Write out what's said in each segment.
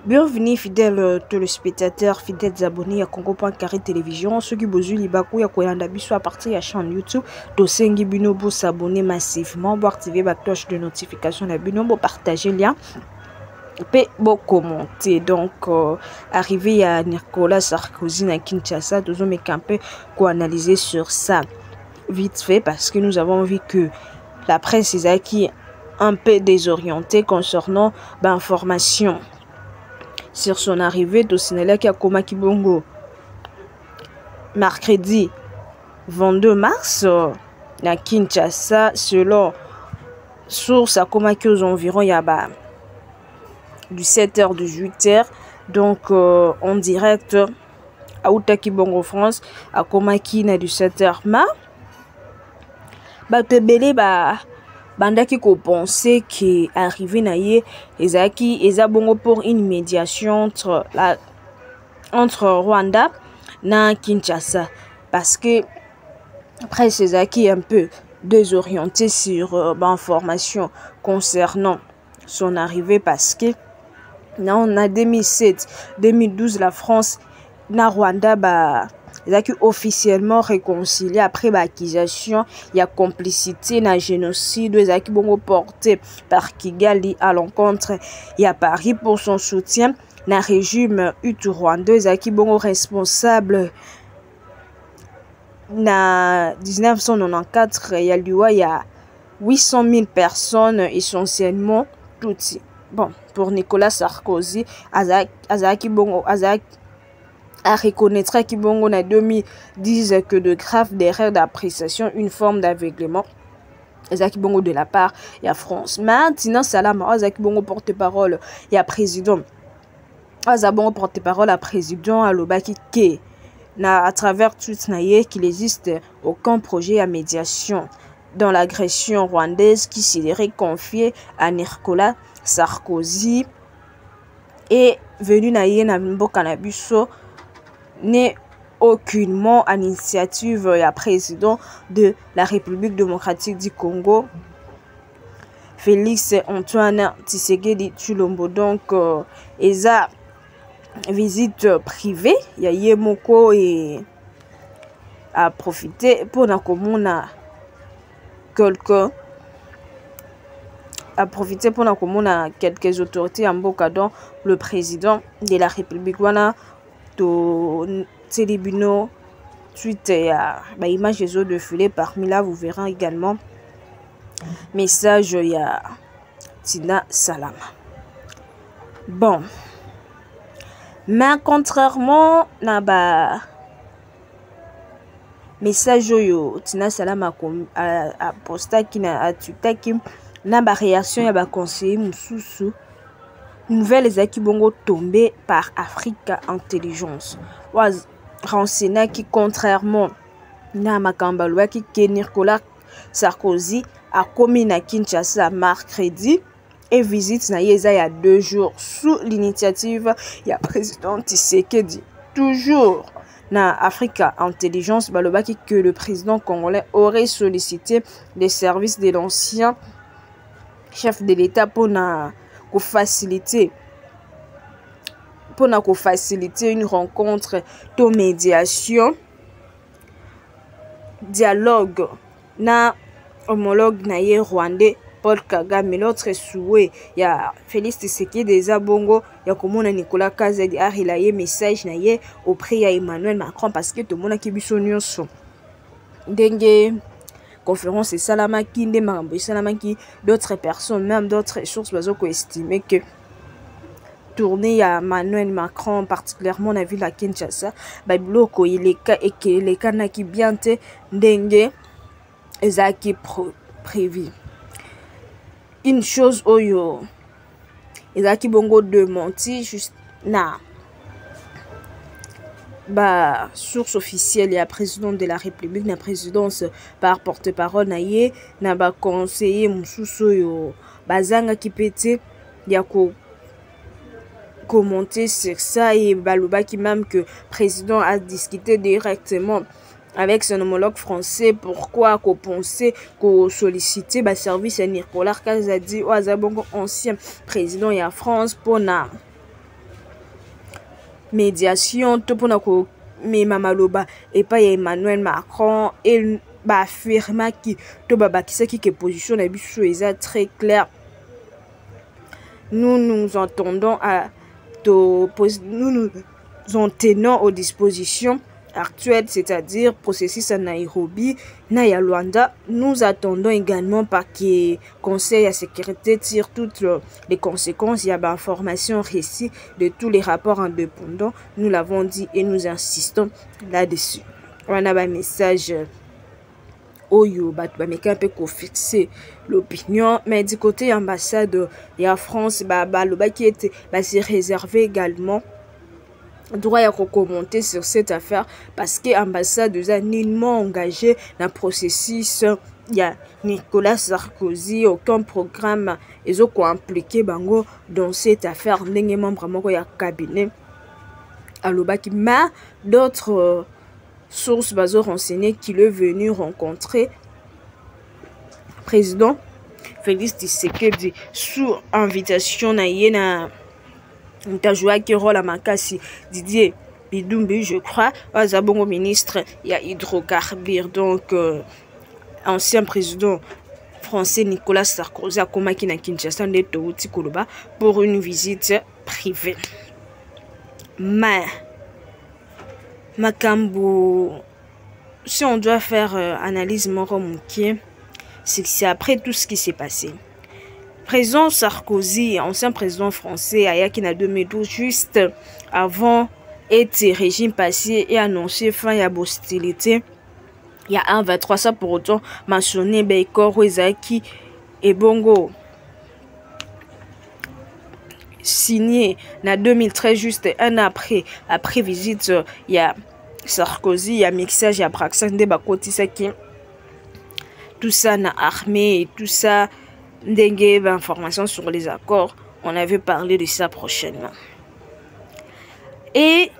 Bienvenue fidèles téléspectateurs, fidèles abonnés à Congo.carré Télévision. Ceux qui besoin libakou ya koyanda biso à partir de la chaîne YouTube. Dosengi bino pour s'abonner massivement, pour activer la cloche de notification na bino, pour partager le lien. Et pour commenter. Donc, arrivé à Nicolas Sarkozy à Kinshasa, nous avons campé pour analyser sur ça vite fait parce que nous avons vu que la presse est qui un peu désorientée concernant l'information sur son arrivée au Sénégal qui a Komaki Bongo mercredi 22 mars à Kinshasa. Selon source à Komaki aux environs il y a du 7h du 8h, donc en direct à Outaki Bongo France à Komaki na du 7h ma te belé bandaki ko penser que arrivé na ye ezaki bongo pour une médiation entre Rwanda na Kinshasa parce que après ezaki un peu désorienté sur l'information concernant son arrivée parce que on a 2007-2012 la France na Rwanda ezaki officiellement réconcilié après l'accusation il y a complicité na génocide ezaki bongo porté par Kigali à l'encontre il y a Paris pour son soutien na régime hutu-rwandais ezaki bongo responsable na 1994 il y a 800 000 personnes essentiellement toutes. Bon, pour Nicolas Sarkozy azaki bongo a reconnaîtra qui bongo na 2010 que de graves erreurs d'appréciation, une forme d'aveuglement ezaki bongo de la part ya France. Maintenant Salama azaki bongo porte-parole ya président azabongo porte-parole à président alobaki ke na à travers tout naye qu'il existe aucun projet à médiation dans l'agression rwandaise qui serait confiée à Nicolas Sarkozy est venu naye na mboka na biso n'est aucunement à l'initiative et à président de la République démocratique du Congo, Félix Antoine Tshisekedi Tshilombo. Donc, eza visite privée, il y a Yemoko et à profiter pour na commune quelqu'un à profiter pour na commune quelques autorités en Mboka dont le président de la République wana to Télébino suite à image des eaux de filet. Parmi là vous verrez également message il y a Tina Salama. Bon, mais contrairement na message yo Tina Salama a posta qui na atutaki na réaction ya conseiller mususu nouvelle ezaki bongo tombé par Africa Intelligence was renseigné qui contrairement na makamba lwaki ke Nicolas Sarkozy a commis na Kinshasa mercredi et visite na yeza ya 2 jours sous l'initiative ya président Tshisekedi. Toujours na Africa Intelligence balobaki que le président congolais aurait sollicité les services de l'ancien chef de l'État pour faciliter une rencontre de médiation dialogue na homologue naye rwandais Paul Kagame. L'autre souhait il y a Félix Tshisekedi des bongo ya komona Nicolas Kazadi arilaye message naye auprès ya Emmanuel Macron parce que tout le monde qui biso nyonso ndenge conférence et salamaki nde makambo salamaki d'autres personnes même d'autres sources bazoko estimer que tournée à Emmanuel Macron particulièrement na ville à Kinshasa biloko ileka et que les kanaki bien te ndenge ezaki prévu. Une chose oyo ezaki bongo démenti juste na source officielle et à président de la République na présidence par porte-parole naye na conseiller mususu yo bazanga ki pété ya ko commenter sur ça et balobaki même que président a discuté directement avec son homologue français pourquoi qu'on pensait qu'on sollicitait service à Nicolas Kazadi ou à Zabongo ancien président de la France pour médiation to pona ko mema maloba et pas Emmanuel Macron et ba affirma ki to babakisaki que position na biso eza très clair. Nous nous entendons nous nous en tenons aux dispositions actuelles, c'est-à-dire processus à Nairobi, na Luanda. Nous attendons également par que Conseil à sécurité tire toutes les conséquences. Il y a information récit de tous les rapports indépendants. Nous l'avons dit et nous insistons là-dessus. On a un message oyo bato bameka mpe fixer l'opinion, mais du côté ambassade ya France balobaki ete se réserver également droit à commenter sur cette affaire parce que l'ambassade est nullement engagée dans le processus. Il y a Nicolas Sarkozy, aucun programme ils ont impliqué bango dans cette affaire. N'engagé membre ya cabinet alobaki, mais d'autres sources bazo renseignées qu'il est venu rencontrer président Félix Tshisekedi sous invitation na yena Ntajouaki qui rôle à Makassi Didier Bidumbi, je crois, Azabongo ministre, il y a hydrocarbures, donc ancien président français Nicolas Sarkozy a commis na Kinshasa pour une visite privée. Mais Makambo, si on doit faire analyse moromouki, c'est que c'est après tout ce qui s'est passé. Président Sarkozy, ancien président français, Ayaki na 2012, juste avant était régime passé et annoncé fin à l'hostilité. Il y a un 23, ça pour autant mentionné Beikoro Ezaki et Bongo signé en 2013, juste un après visite, il y a Sarkozy, il y a mixage, il y a Braxan de Bakotisaki, tout ça na armée et tout ça, dengue information sur les accords, on avait parlé de ça prochainement. Et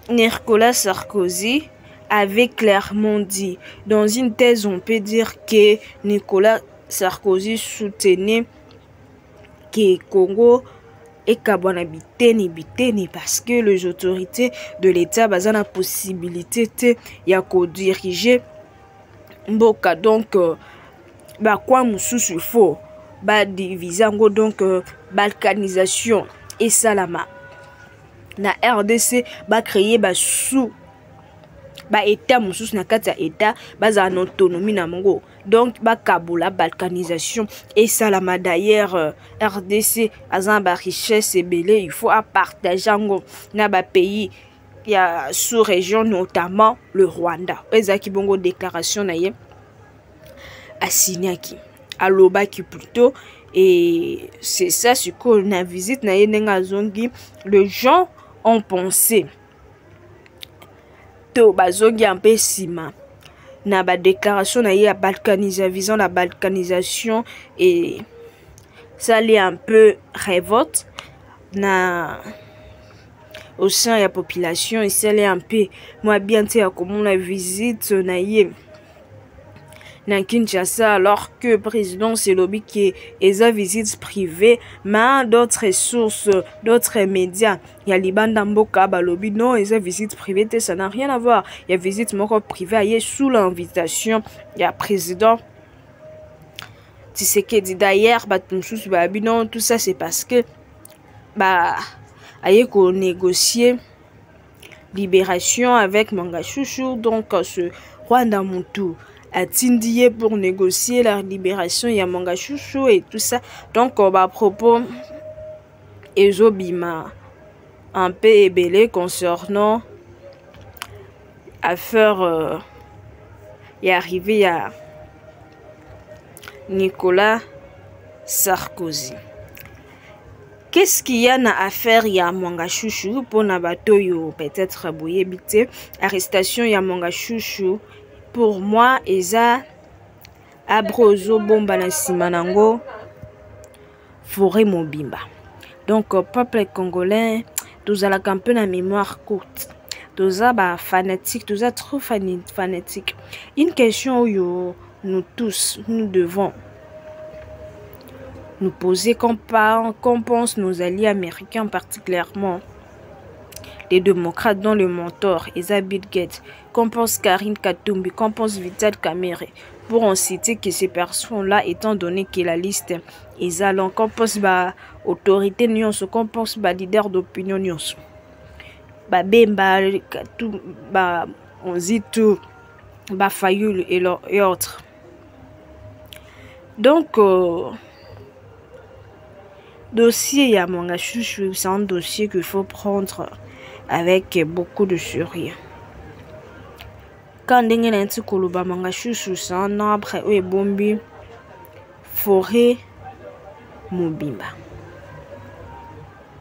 Nicolas Sarkozy avait clairement dit, dans une thèse on peut dire que Nicolas Sarkozy soutenait que Congo et Kabwana biteni parce que les autorités de l'État ont la possibilité de diriger Mboka, donc quoi il faut diviser donc balkanisation et salama na RDC créer sous état mususu na kati ya état baza en autonomie na mongo, donc kabola balkanisation et salama. D'ailleurs RDC azan ba richesse ebele, il faut partager ngo na ba pays ya sous région, notamment le Rwanda. Ezaki bongo déclaration na ye asignaki alobaki plutôt, et c'est ça ce qu'on a visite na ye nenga zongi. Les gens ont pensé to bazongi un peu sima na ba déclaration na ya balkanisation, visant la balkanisation, et ça allait un peu révolte na au sein de la population, et ça allait un peu moi bien te comment la visite na ye na Kinshasa, alors que le président c'est lobby qui est sa visite privée, mais d'autres sources, d'autres médias, il y a Libanda Mboka lobby non, et sa visite privée, ça n'a rien à voir. Il y a visite moko privée sous l'invitation, il y a président Tshisekedi. D'ailleurs non, tout ça c'est parce que aye ko négocier libération avec Manga Chouchou, donc ce Rwanda Moutou attendiez pour négocier la libération ya Manga Chouchou et tout ça. Donc à propos ezobima un peu ébélé concernant affaire y arrivé à Nicolas Sarkozy. Qu'est-ce qu'il y a à faire ya Manga Chouchou pour nabatoyo peut-être boye bité arrestation ya Manga Chouchou? Pour moi, eza abrozo bomba na simanango forêt mobimba. Donc peuple congolais, tous à la campagne à mémoire courte, tous à fanatique, tous à trop fanatique. Une question où nous tous nous devons nous poser, qu'en pense nos alliés américains particulièrement Les démocrates dont le mentor est Bill Gates, qu'on pense Karine Katumbi, qu'on pense Vital Kamerhe, pour en citer que ces personnes-là, étant donné que la liste est longue, qu'on pense autorité nyonso, qu'on pense leader d'opinion nyonso. Bemba, on dit tout, Fayoul et autres. Donc, dossier Yamanga Chouchou, c'est un dossier qu'il faut prendre avec beaucoup de sérieux. Quand on a un petit koloba manga chouchou, c'est un arbre où est bombi forêt mobimba.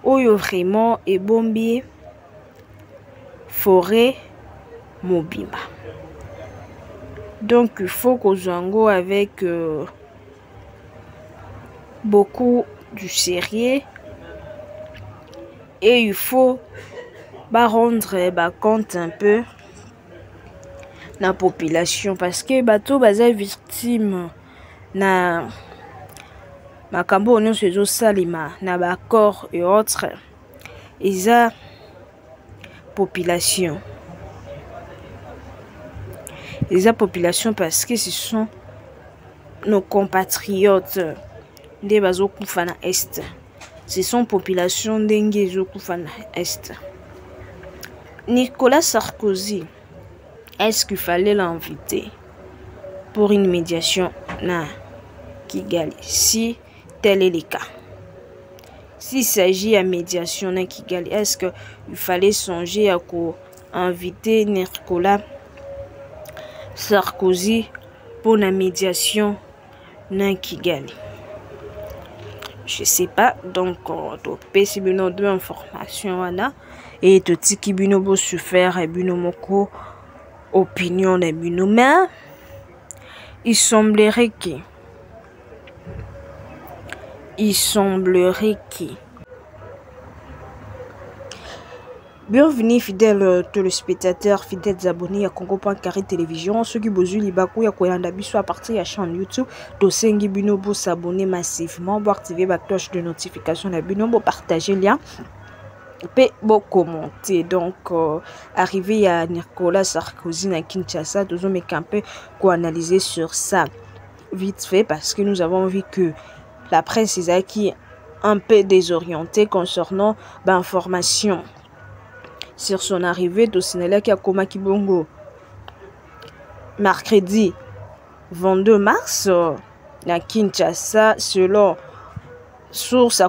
Où vraiment est bombi forêt mobimba. Donc il faut qu'on joue avec beaucoup du sérieux et il faut rendre compte un peu la population parce que bateau baza victime na makambo ono sezo salima na corps et autres eza population parce que ce sont nos compatriotes de bazo kufa na est, ce sont population ndenge zo kufa na est. Nicolas Sarkozy, est-ce qu'il fallait l'inviter pour une médiation na Kigali? Si tel est le cas, s'il s'agit de médiation na Kigali, est-ce qu'il fallait songer à inviter Nicolas Sarkozy pour la médiation na Kigali? Je sais pas, donc to pesi bino deux informations wana et to tiki bino bo souffert et bino moko opinion de bino, mais il semblerait que bienvenue fidèles téléspectateurs, fidèles abonnés à Congo.carré télévision. Ceux qui bozu libaku ya koyanda biso à partir de la chaîne YouTube, dosengi bino bo s'abonner massivement, bo activer la cloche de notification de bino, bo partager lien, pe bo commenter. Donc arrivé à Nicolas Sarkozy na Kinshasa, nous avons un peu analyser sur ça vite fait parce que nous avons vu que la presse est qui un peu désorientée concernant l'information sur son arrivée de Sénélec à Koma Kibongo mercredi 22 mars à Kinshasa selon source